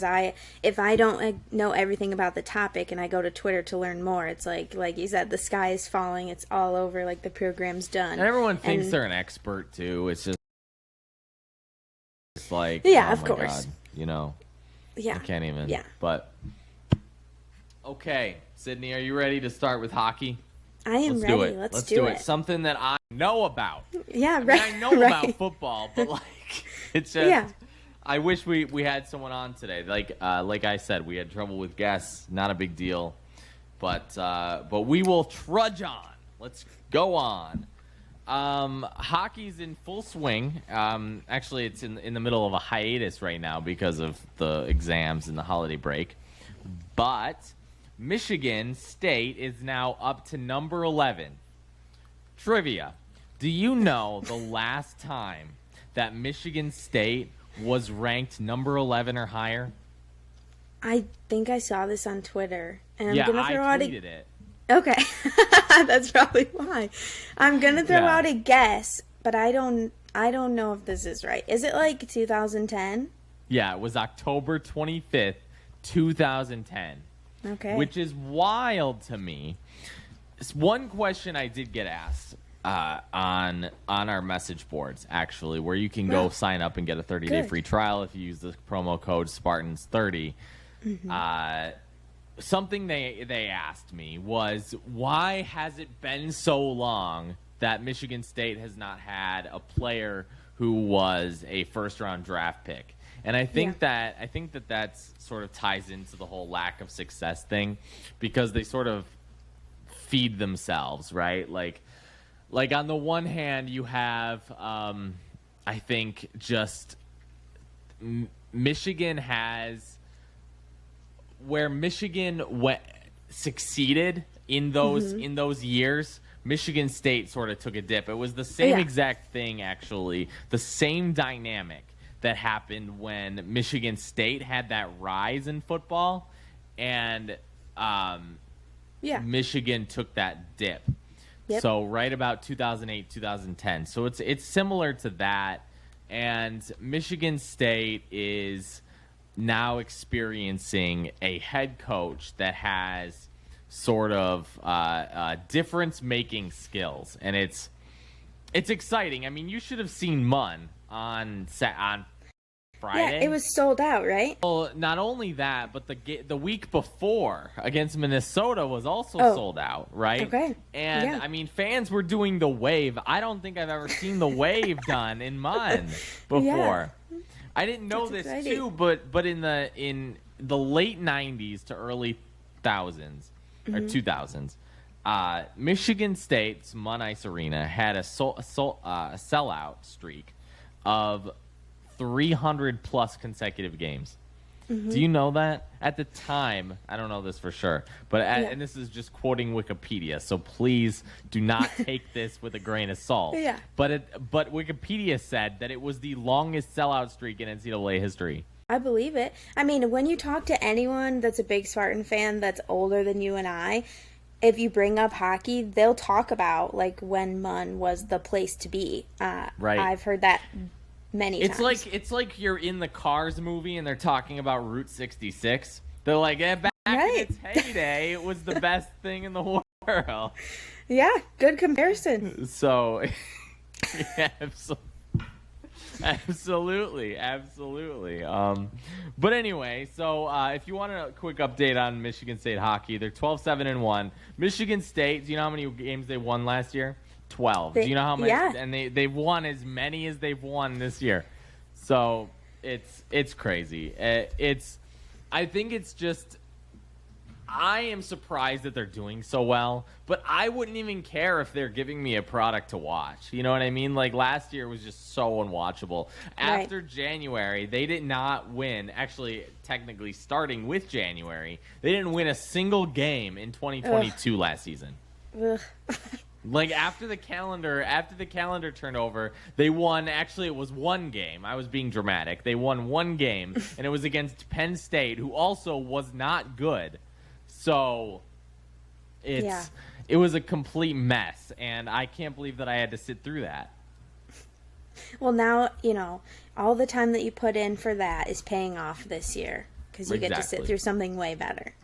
If I don't know everything about the topic and I go to Twitter to learn more, it's like you said, the sky is falling. It's all over. Like the program's done. And everyone thinks they're an expert too. It's just like, yeah, oh of my course. God, you know. Yeah. I can't even. Yeah. But okay, Sydney, are you ready to start with hockey? I am ready. Do it. Let's do it. Something that I know about. Yeah, right. I know about football, but like it's just I wish we had someone on today. Like I said, we had trouble with guests. Not a big deal, but we will trudge on. Let's go on. Hockey's in full swing. Actually, it's in the middle of a hiatus right now because of the exams and the holiday break. But Michigan State is now up to number 11. Trivia. Do you know the last time that Michigan State was ranked number 11 or higher? I think I saw this on Twitter. And I'm yeah, gonna throw I tweeted it. Okay. That's probably why. I'm going to throw out a guess, but I don't know if this is right. Is it like 2010? Yeah, it was October 25th, 2010. Okay. Which is wild to me. It's one question I did get asked on our message boards, actually, where you can go sign up and get a 30-day free trial if you use the promo code Spartans30. Mm-hmm. Something they asked me was, why has it been so long that Michigan State has not had a player who was a first-round draft pick? And I think that's sort of ties into the whole lack of success thing, because they sort of feed themselves, right? Like on the one hand, you have, I think, just Michigan has, where Michigan succeeded in those years, Michigan State sort of took a dip. It was the same exact thing, actually, the same dynamic that happened when Michigan State had that rise in football, and Michigan took that dip. Yep. So right about 2008, 2010. So it's similar to that, and Michigan State is now experiencing a head coach that has sort of difference-making skills, and it's exciting. I mean, you should have seen Munn on Friday. Yeah, it was sold out, right? Well, not only that, but the week before against Minnesota was also sold out, right? Okay. And I mean, fans were doing the wave. I don't think I've ever seen the wave done in Munn before. Yeah. I didn't know this too, but in the late 90s to early 2000s or 2000s, Michigan State's Munn Ice Arena had a sellout streak of 300 plus consecutive games. Mm-hmm. Do you know that? At the time, I don't know this for sure, but and this is just quoting Wikipedia, so please do not take this with a grain of salt. Yeah. But Wikipedia said that it was the longest sellout streak in NCAA history. I believe it. I mean, when you talk to anyone that's a big Spartan fan that's older than you and I, if you bring up hockey, they'll talk about like when Munn was the place to be. Right. I've heard that many times. It's like you're in the Cars movie and they're talking about Route 66. They're like, back in its heyday, it was the best thing in the world. Yeah, good comparison. So, yeah, absolutely. But anyway, so if you want a quick update on Michigan State hockey, they're 12-7-1. Michigan State, do you know how many games they won last year? 12. Do you know how many? Yeah. And they've won as many as they've won this year. So it's crazy. I think it's just, I am surprised that they're doing so well, but I wouldn't even care if they're giving me a product to watch. You know what I mean? Like last year was just so unwatchable. After January, they did not win. Actually, technically starting with January, they didn't win a single game in 2022 last season. Like after the calendar turned over, they won. Actually, it was one game. I was being dramatic. They won one game, and it was against Penn State, who also was not good. So it was a complete mess, and I can't believe that I had to sit through that. Well, now, all the time that you put in for that is paying off this year. because you get to sit through something way better.